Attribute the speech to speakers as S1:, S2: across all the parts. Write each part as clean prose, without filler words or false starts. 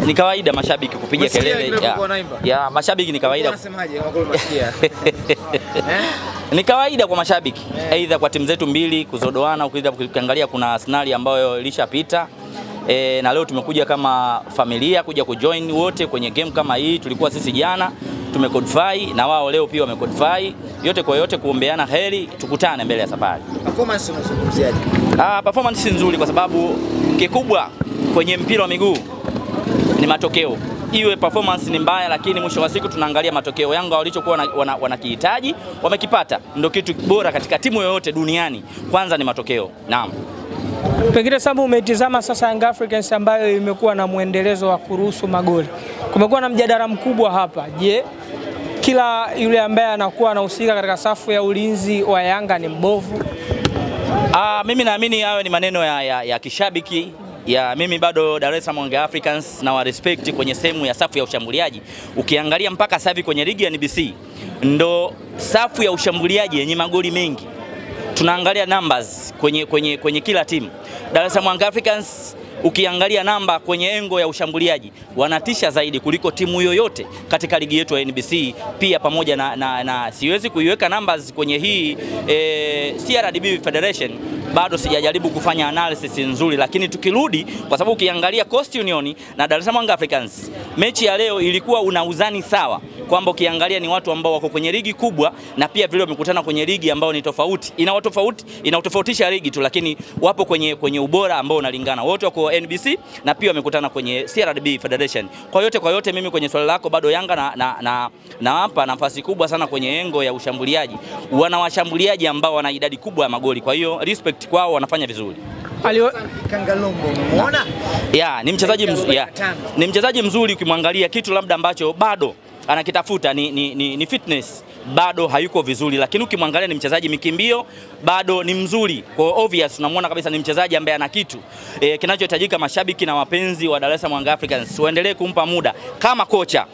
S1: Ni kawaida mashabiki kupiga kelele ya mashabiki, ni kawaida.
S2: Unasemaje magoli unasikia?
S1: Ni kawaida kwa mashabiki, aidha kwa timu zetu mbili kuzodoana. Ukiangalia kuna Arsenal ambayo ilishapita, na leo tumekuja kama familia kuja kujoin wote kwenye game kama hii. Tulikuwa sisi jana tumequalify na wao leo pia wamequalify, yote kwa yote kuombeana heri, tukutane mbele ya safari.
S2: Performance unazungumziaje?
S1: Performance nzuri kwa sababu kikubwa kwenye mpira wa miguu ni matokeo. Iwe performance ni mbaya, lakini mwisho wa siku tunaangalia matokeo. Yanga walichokuwa wanakihitaji wamekipata, ndio kitu bora katika timu yoyote duniani. Kwanza ni matokeo. Naam.
S3: Pengine sababu umetizama sasa Young Africans ambayo imekuwa na muendelezo wa kuruhusu magoli. Kumekuwa na mjadala mkubwa hapa. Je, kila yule ambaye anakuwa anahusika katika safu ya ulinzi wa Yanga ni mbovu?
S1: Mimi naamini hayo ni maneno ya kishabiki. Mimi bado Dar es Salaam Young Africans na wa respect kwenye sehemu ya safu ya ushambuliaji. Ukiangalia mpaka sasa hivi kwenye ligi ya NBC ndo safu ya ushambuliaji yenye magoli mengi. Tunaangalia numbers kwenye kila timu. Dar es Salaam Young Africans ukiangalia namba kwenye engo ya ushambuliaji wanatisha zaidi kuliko timu yoyote katika ligi yetu ya NBC. Pia pamoja na siwezi kuiweka numbers kwenye hii CRDB Federation, bado sijajaribu kufanya analysis nzuri, lakini tukirudi, kwa sababu ukiangalia Coast Union na Dar es Salaam Young Africans, mechi ya leo ilikuwa una uzani sawa, kwamba ukiangalia ni watu ambao wako kwenye ligi kubwa na pia vile wamekutana kwenye ligi ambao ni tofauti. Inatofautisha ligi tu, lakini wapo kwenye ubora ambao unalingana. Wote wako NBC na pia wamekutana kwenye CRDB Federation. Kwa yote mimi kwenye swali lako bado Yanga na hapa nafasi kubwa sana kwenye engo ya ushambuliaji. Wana washambuliaji ambao wana idadi kubwa ya magoli. Kwa hiyo respect kwao, wanafanya vizuri.
S2: Kangalombo umeona?
S1: Ni mchezaji mzuri ukimwangalia. Kitu labda ambacho bado anakitafuta ni fitness, bado hayuko vizuri, lakini ukimwangalia ni mchezaji mikimbio, bado ni mzuri. Kwa obvious unamwona kabisa ni mchezaji ambaye ana kitu. Kinachohitajika mashabiki na wapenzi wa Dar es Salaam Young Africans waendelee kumpa muda kama kocha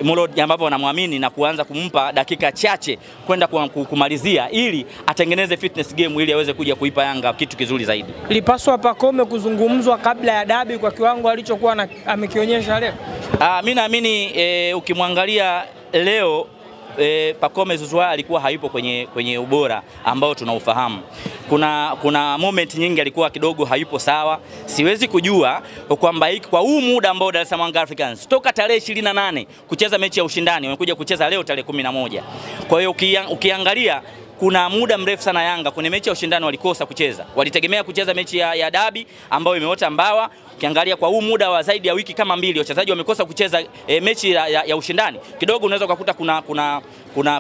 S1: Molod ambavyo wanamwamini, na kuanza kumpa dakika chache kwenda kumalizia ili atengeneze fitness game ili aweze kuja kuipa Yanga kitu kizuri zaidi.
S3: Ilipaswa Pacome kuzungumzwa kabla ya dabi kwa kiwango alichokuwa amekionyesha leo.
S1: Mimi naamini ukimwangalia leo Pacome Zouzoua alikuwa hayupo kwenye ubora ambao tunaufahamu. Kuna moment nyingi alikuwa kidogo hayupo sawa. Siwezi kujua kwamba kwa huu muda ambao Dar es Salaam Young Africans toka tarehe 28 kucheza mechi ya ushindani wamekuja kucheza leo tarehe 11. Kwa hiyo ukiangalia kuna muda mrefu sana Yanga kwenye mechi ya ushindani walikosa kucheza. Walitegemea kucheza mechi ya dabi ambayo imeota mbawa. Ukiangalia kwa huu muda wa zaidi ya wiki kama mbili wachezaji wamekosa kucheza mechi ya ushindani. Kidogo unaweza kukuta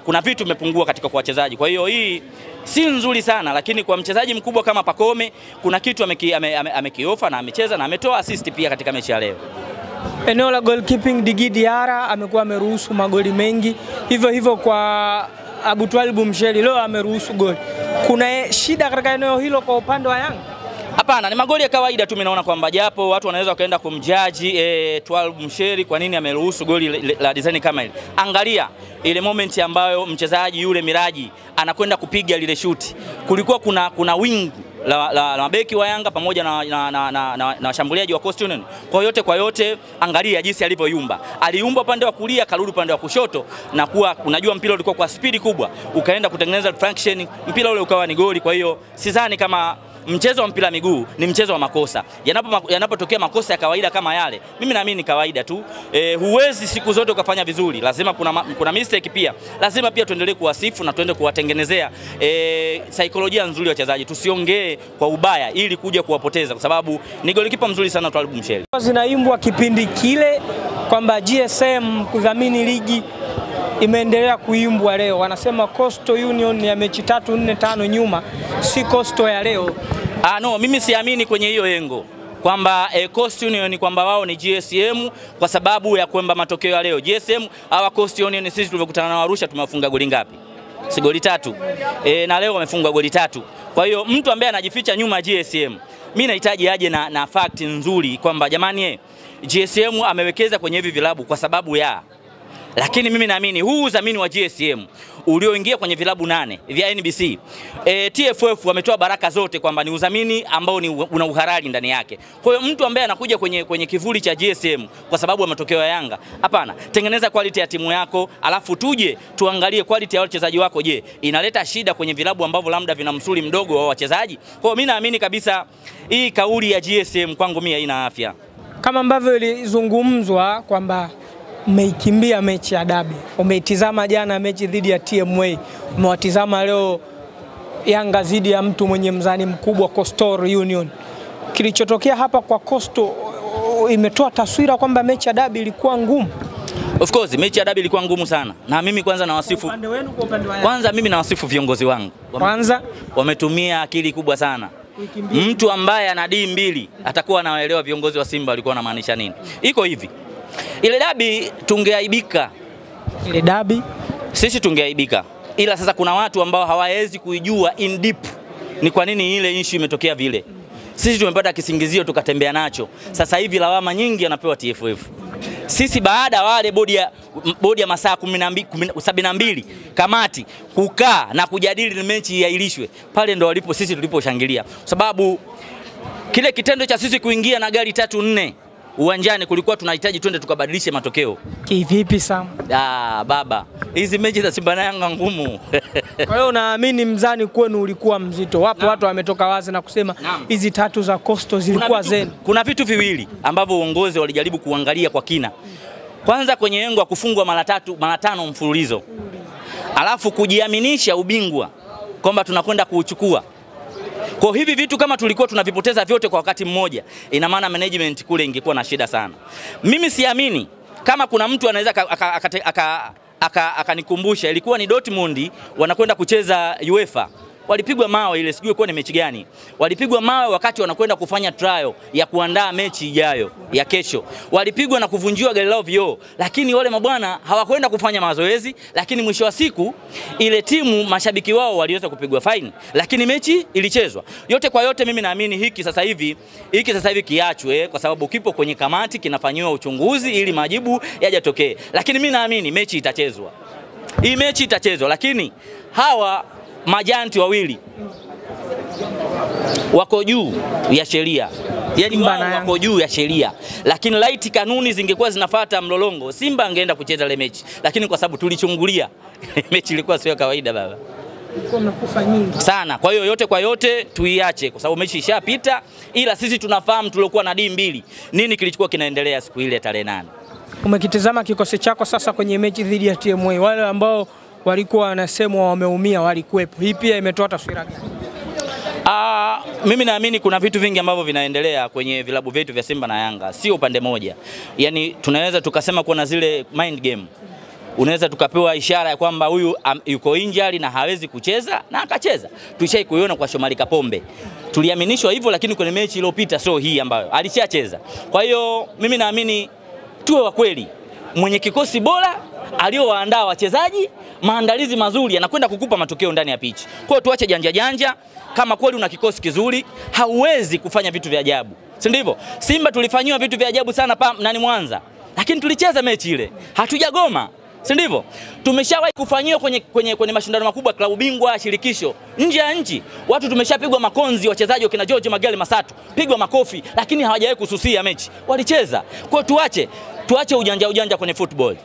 S1: kuna vitu vimepungua katika kwa wachezaji. Kwa hiyo hii si nzuri sana, lakini kwa mchezaji mkubwa kama Pacome kuna kitu amekiofa na amecheza na ametoa assist pia katika mechi ya leo.
S3: Eneo la goalkeeping, Djigui Diarra amekuwa ameruhusu magoli mengi. Hivyo kwa Abutwalibu Msheli leo ameruhusu goli. Kuna shida katika eneo hilo kwa upande wa Yanga?
S1: Hapana, ni magoli ya kawaida tu. Mimi naona kwamba japo watu wanaweza kaenda kumjaji Twalibu Msheli kwa nini ameruhusu goli la design kama hili. Angalia ile moment ambayo mchezaji yule Miraji anakwenda kupiga lile shuti. Kulikuwa kuna wing la mabeki wa Yanga pamoja na washambuliaji wa Coast Union. Kwa yote angalia jinsi alivyoyumba. Aliumba upande wa kulia, karudi upande wa kushoto, na kuwa unajua mpira ulikuwa kwa spidi kubwa, ukaenda kutengeneza reflection, mpira ule ukawa ni goli. Kwa hiyo sidhani kama mchezo wa mpira miguu ni mchezo wa makosa. Yanapotokea makosa ya kawaida kama yale, mimi naamini ni kawaida tu. Huwezi siku zote ukafanya vizuri. Lazima kuna mistake pia. Lazima pia tuendelee kuwasifu na tuende kuwatengenezea saikolojia nzuri wachezaji. Tusiongee kwa ubaya ili kuja kuwapoteza, kwa sababu ni golikipa mzuri sana Twalibu Msheli.
S3: Zinaimbwa kipindi kile kwamba GSM kudhamini ligi imeendelea kuimbwa leo. Wanasema Coastal Union ya mechi 3, 4, 5 nyuma, si Coastal ya leo.
S1: No, mimi siamini kwenye hiyo yengo kwamba Coast Union kwamba wao ni GSM kwa sababu ya kwamba matokeo ya leo. GSM hawa Coast Union sisi tulivyokutana na Arusha tumewafunga goli ngapi? Si goli 3. Na leo wamefunga goli 3. Kwa hiyo mtu ambaye anajificha nyuma GSM, mimi nahitaji aje na fact nzuri kwamba jamani GSM amewekeza kwenye hivi vilabu kwa sababu ya. Lakini mimi naamini huu udhamini wa GSM ulioingia kwenye vilabu 8 vya NBC. TFF wametoa baraka zote kwamba ni udhamini ambao una uhalali ndani yake. Kwa hiyo mtu ambaye anakuja kwenye kivuli cha GSM kwa sababu ya matokeo ya Yanga, hapana, tengeneza quality ya timu yako, alafu tuje tuangalie quality ya wachezaji wako. Je, inaleta shida kwenye vilabu ambavyo labda vina msuli mdogo wa wachezaji? Kwa hiyo mimi naamini kabisa hii kauli ya GSM kwangu mimi haina afya.
S3: Kama ambavyo ilizungumzwa kwamba umeikimbia mechi ya dabi, umeitizama jana mechi dhidi ya TMA, umewatizama leo Yanga dhidi ya mtu mwenye mzani mkubwa Coastal Union. Kilichotokea hapa kwa Coastal imetoa taswira kwamba mechi ya dabi ilikuwa ngumu.
S1: Of course mechi ya dabi ilikuwa ngumu sana. Na mimi kwanza nawasifu.
S3: Upande wenu kwa upande wa
S1: kwanza mimi nawasifu viongozi wangu.
S3: Kwanza
S1: wametumia akili kubwa sana. Mtu ambaye ana D2 atakuwa anaelewa viongozi wa Simba walikuwa wanamaanisha nini. Iko hivi. Ile dabi tungeaibika.
S3: Ile dabi
S1: sisi tungeaibika. Ila sasa kuna watu ambao hawawezi kuijua in deep ni kwa nini ile issue imetokea vile. Sisi tumepata kisingizio tukatembea nacho. Sasa hivi lawama nyingi anapewa TFF. Sisi baada wale bodi ya masaa 72 kamati kukaa na kujadili mechi iahirishwe, pale ndo walipo sisi tuliposhangilia. Sababu kile kitendo cha sisi kuingia na gari 3-4 uwanjani kulikuwa tunahitaji twende tukabadilishe matokeo.
S3: Kivipi Sam?
S1: Baba, hizi mechi za Simba na Yanga ngumu.
S3: Kwa hiyo naamini mzani kwenu ulikuwa mzito. Wapo watu wametoka wazi na kusema hizi 3 za Coastal zilikuwa zenu.
S1: Kuna vitu viwili ambavyo uongozi walijaribu kuangalia kwa kina. Kwanza kwenye yengo ya kufungwa mara 5 mfululizo. Alafu kujiaminisha ubingwa kwamba tunakwenda kuuchukua. Kwa hivi vitu kama tulikuwa tunavipoteza vyote kwa wakati mmoja, ina maana management kule ingekuwa na shida sana. Mimi siamini kama kuna mtu anaweza akanikumbusha ilikuwa ni Dortmund wanakwenda kucheza UEFA. Walipigwa mawe ile, sijui kwa ni mechi gani. Walipigwa mawe wakati wanakwenda kufanya trial ya kuandaa mechi ijayo ya kesho. Walipigwa na kuvunjiwa gari lao vioo, lakini wale mabwana hawakwenda kufanya mazoezi, lakini mwisho wa siku ile timu mashabiki wao waliweza kupigwa fine, lakini mechi ilichezwa. Yote kwa yote mimi naamini hiki sasa hivi kiachwe kwa sababu kipo kwenye kamati kinafanywa uchunguzi ili majibu yajatokee. Lakini mimi naamini mechi itachezwa. Hii mechi itachezwa, lakini hawa majanti wawili wako juu ya sheria. Yaani wako juu ya sheria. Lakini laiti kanuni zingekuwa zinafuata mlolongo, Simba angeenda kucheza ile mechi. Lakini kwa sababu tulichungulia, mechi ilikuwa sio kawaida baba.
S3: Ilikuwa imekufa nyingi
S1: sana. Kwa hiyo yote kwa yote tuiache kwa sababu mechi ishapita, ila sisi tunafahamu tulikuwa na D2 nini kilichokuwa kinaendelea siku ile tarehe 8.
S3: Umekitazama kikosi chako sasa kwenye mechi dhidi ya TMA, wale ambao walikuwa wanasemwa wameumia walikuwepo. Hii pia imetoa taswira gani?
S1: Mimi naamini kuna vitu vingi ambavyo vinaendelea kwenye vilabu vyetu vya Simba na Yanga, sio upande moja. Yaani tunaweza tukasema kuna zile mind game. Unaweza tukapewa ishara ya kwamba huyu yuko injury na hawezi kucheza na akacheza. Tulishai kuiona kwa Shomari Kapombe. Tuliaminishwa hivyo, lakini kwenye mechi iliyopita sio hii ambayo alishacheza. Kwa hiyo mimi naamini tuwe wa kweli. Mwenye kikosi bora aliowaandaa wachezaji, maandalizi mazuri yanakwenda kukupa matokeo ndani ya pitch. Kwa hiyo tuache janja. Kama kweli una kikosi kizuri, hauwezi kufanya vitu vya ajabu. Si ndivyo? Simba tulifanywa vitu vya ajabu sana Mwanza. Lakini tulicheza mechi ile. Hatujagoma. Si ndivyo? Tumeshawahi kufanyiwa kwenye mashindano makubwa, klabu bingwa, shirikisho, nje ya nchi. Watu tumeshapigwa makonzi, wachezaji wakina George Magale Masatu, pigwa makofi, lakini hawajawahi kususia mechi. Walicheza. Kwa hiyo tuache ujanja kwenye football.